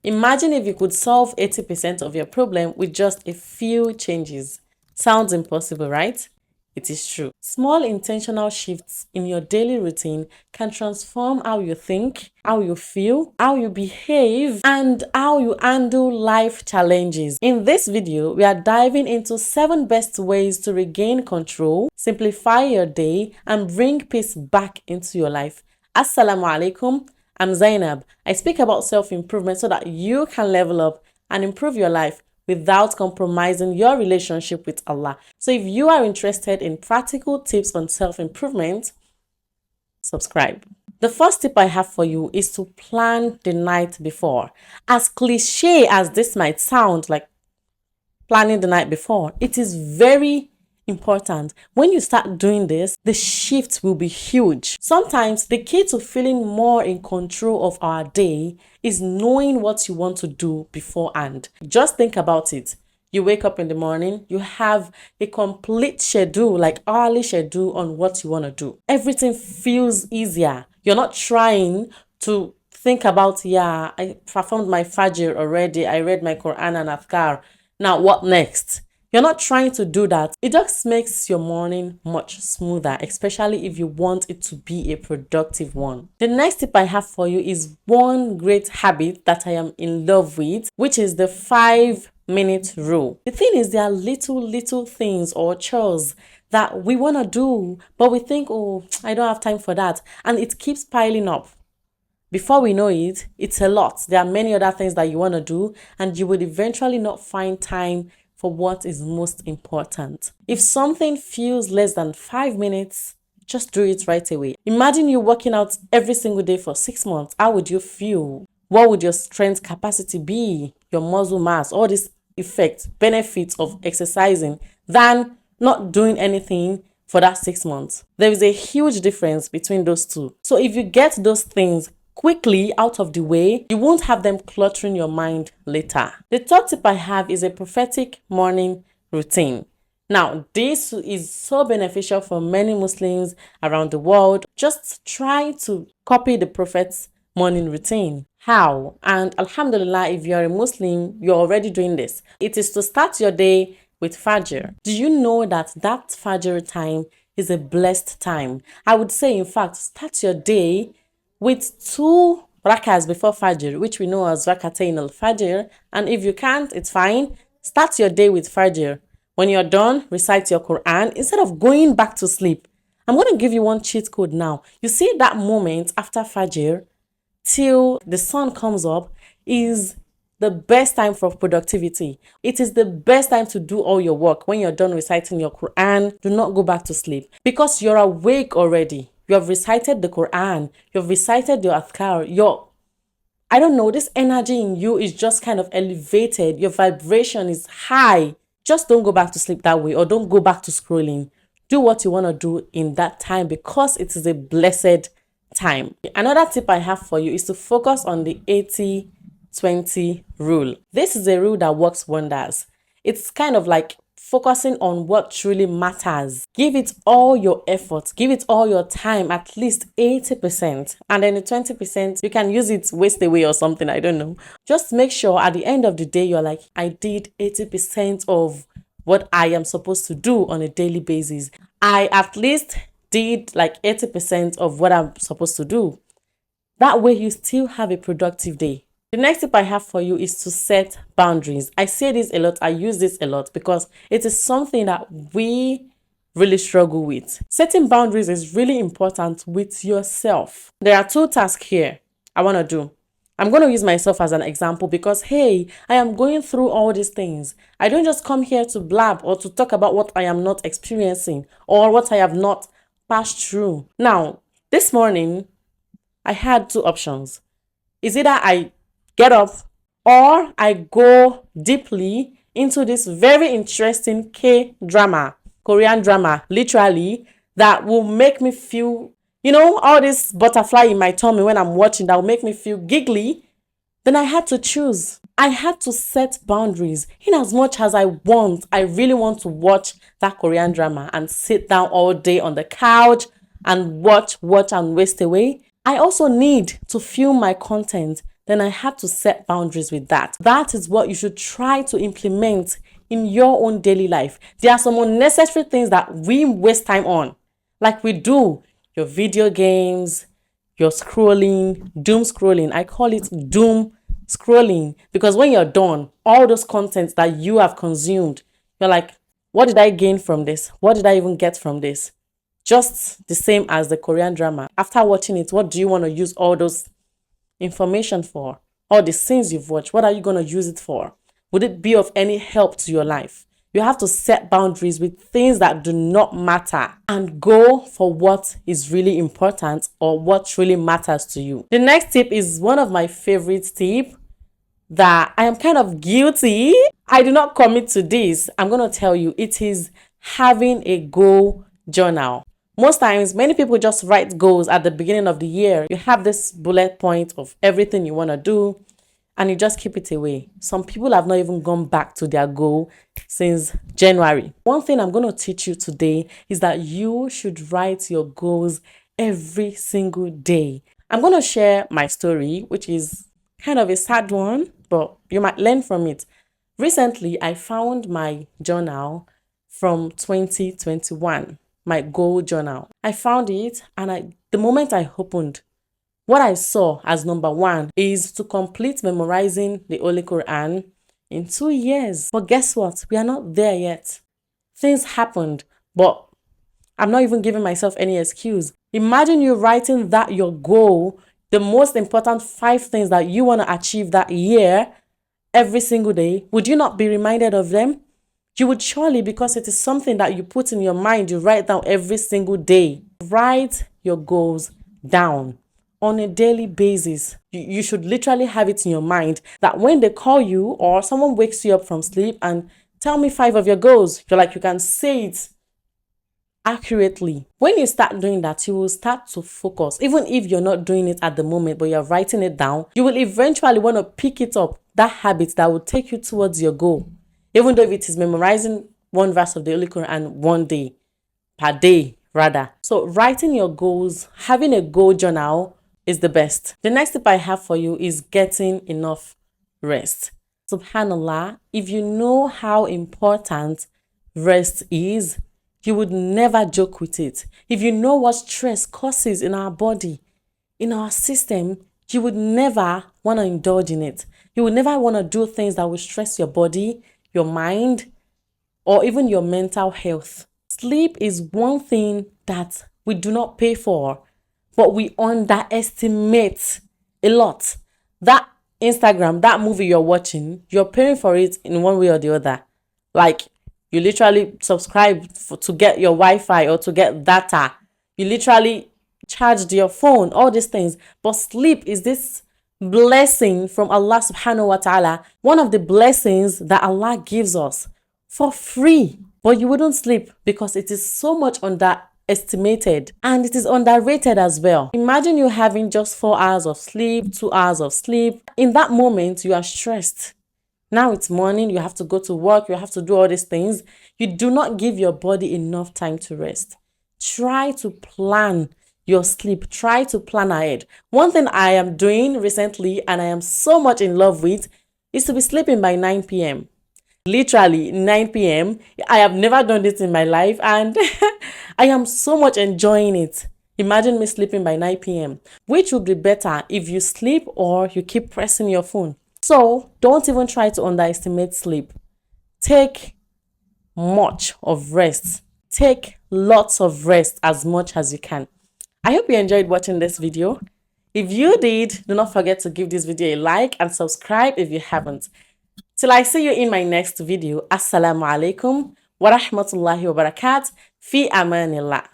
Imagine if you could solve 80% of your problem with just a few changes. Sounds impossible, right? It is true. Small intentional shifts in your daily routine can transform how you think, how you feel, how you behave, and how you handle life challenges. In this video, we are diving into 7 best ways to regain control, simplify your day, and bring peace back into your life. Assalamu alaikum. I'm Zainab. I speak about self-improvement so that you can level up and improve your life without compromising your relationship with Allah. So if you are interested in practical tips on self-improvement, subscribe. The first tip I have for you is to plan the night before. As cliche as this might sound, like planning the night before, it is very important. When you start doing this, the shift will be huge. Sometimes the key to feeling more in control of our day is knowing what you want to do beforehand. Just think about it. You wake up in the morning, you have a complete schedule, like hourly schedule on what you want to do. Everything feels easier. You're not trying to think about, I performed my Fajr already, I read my Quran and Afkar. Now what next? You're not trying to do that. It just makes your morning much smoother, especially if you want it to be a productive one. The next tip I have for you is one great habit that I am in love with, which is the 5-minute rule. The thing is, there are little things or chores that we want to do, but we think, oh, I don't have time for that. And it keeps piling up. Before we know it, it's a lot. There are many other things that you want to do, and you would eventually not find time for what is most important. If something feels less than 5 minutes, just do it right away. Imagine you working out every single day for 6 months. How would you feel? What would your strength capacity be? Your muscle mass, all these effects, benefits of exercising than not doing anything for that 6 months. There is a huge difference between those two. So if you get those things quickly out of the way, you won't have them cluttering your mind later. The third tip I have is a prophetic morning routine. Now, this is so beneficial for many Muslims around the world. Just try to copy the Prophet's morning routine. How? And Alhamdulillah, if you're a Muslim, you're already doing this. It is to start your day with Fajr. Do you know that Fajr time is a blessed time? I would say, in fact, start your day with 2 rakas before Fajr, which we know as Rakatain al-Fajr. And if you can't, it's fine. Start your day with Fajr. When you're done, recite your Quran instead of going back to sleep. I'm going to give you one cheat code now. You see that moment after Fajr till the sun comes up is the best time for productivity. It is the best time to do all your work. When you're done reciting your Quran, do not go back to sleep because you're awake already. You have recited the Quran, you have recited your Adhkar, I don't know, this energy in you is just kind of elevated. Your vibration is high. Just don't go back to sleep that way, or don't go back to scrolling. Do what you want to do in that time because it is a blessed time. Another tip I have for you is to focus on the 80-20 rule. This is a rule that works wonders. It's kind of like focusing on what truly matters. Give it all your effort. Give it all your time, at least 80%. And then the 20%, you can use it waste away or something, I don't know. Just make sure at the end of the day, you're like, I did 80% of what I am supposed to do on a daily basis. I at least did like 80% of what I'm supposed to do. That way you still have a productive day. The next tip I have for you is to set boundaries. I say this a lot. I use this a lot because it is something that we really struggle with. Setting boundaries is really important with yourself. There are 2 tasks here I want to do. I'm going to use myself as an example because, hey, I am going through all these things. I don't just come here to blab or to talk about what I am not experiencing or what I have not passed through. Now, this morning, I had 2 options. Is either I get up or I go deeply into this very interesting K-drama, Korean drama, literally, that will make me feel, all this butterfly in my tummy when I'm watching that will make me feel giggly. Then I had to choose. I had to set boundaries. In as much as I really want to watch that Korean drama and sit down all day on the couch and watch and waste away. I also need to film my content then I had to set boundaries with that. That is what you should try to implement in your own daily life. There are some unnecessary things that we waste time on, like we do your video games, your scrolling, doom scrolling. I call it doom scrolling because when you're done, all those contents that you have consumed, you're like, what did I gain from this? What did I even get from this? Just the same as the Korean drama. After watching it, what do you want to use all those information for? All the scenes you've watched, what are you going to use it for? Would it be of any help to your life? You have to set boundaries with things that do not matter and go for what is really important or what really matters to you. The next tip is one of my favorite tips that I am kind of guilty. I do not commit to this. I'm going to tell you, it is having a goal journal. Most times, many people just write goals at the beginning of the year. You have this bullet point of everything you want to do, and you just keep it away. Some people have not even gone back to their goal since January. One thing I'm going to teach you today is that you should write your goals every single day. I'm going to share my story, which is kind of a sad one, but you might learn from it. Recently, I found my journal from 2021, my goal journal. I found it, and the moment I opened, what I saw as number one is to complete memorizing the Holy Quran in 2 years. But guess what? We are not there yet. Things happened, but I'm not even giving myself any excuse. Imagine you writing that your goal, the most important 5 things that you want to achieve that year every single day. Would you not be reminded of them? You would surely, because it is something that you put in your mind, you write down every single day. Write your goals down on a daily basis. You should literally have it in your mind that when they call you or someone wakes you up from sleep and tell me 5 of your goals, you're like, you can say it accurately. When you start doing that, you will start to focus. Even if you're not doing it at the moment, but you're writing it down, you will eventually want to pick it up, that habit that will take you towards your goal. Even though if it is memorizing one verse of the Holy Quran one day, per day rather. So writing your goals, having a goal journal is the best. The next tip I have for you is getting enough rest. Subhanallah, if you know how important rest is, you would never joke with it. If you know what stress causes in our body, in our system, you would never want to indulge in it. You would never want to do things that will stress your body, your mind, or even your mental health. Sleep is one thing that we do not pay for, but we underestimate a lot. That Instagram, that movie you're watching, you're paying for it in one way or the other. Like, you literally subscribe to get your Wi-Fi or to get data. You literally charged your phone, all these things. But sleep is this blessing from Allah subhanahu wa ta'ala. One of the blessings that Allah gives us for free. But you wouldn't sleep because it is so much underestimated and it is underrated as well. Imagine you having just 4 hours of sleep, 2 hours of sleep. In that moment, you are stressed. Now it's morning, you have to go to work, you have to do all these things. You do not give your body enough time to rest. Try to plan your sleep. Try to plan ahead. One thing I am doing recently and I am so much in love with is to be sleeping by 9 p.m. Literally 9 p.m. I have never done this in my life and I am so much enjoying it. Imagine me sleeping by 9 p.m. Which would be better if you sleep or you keep pressing your phone? So don't even try to underestimate sleep. Take much of rest. Take lots of rest as much as you can. I hope you enjoyed watching this video. If you did, do not forget to give this video a like and subscribe if you haven't. Till I see you in my next video. Assalamu alaikum wa rahmatullahi wa barakatuh. Fi amanillah.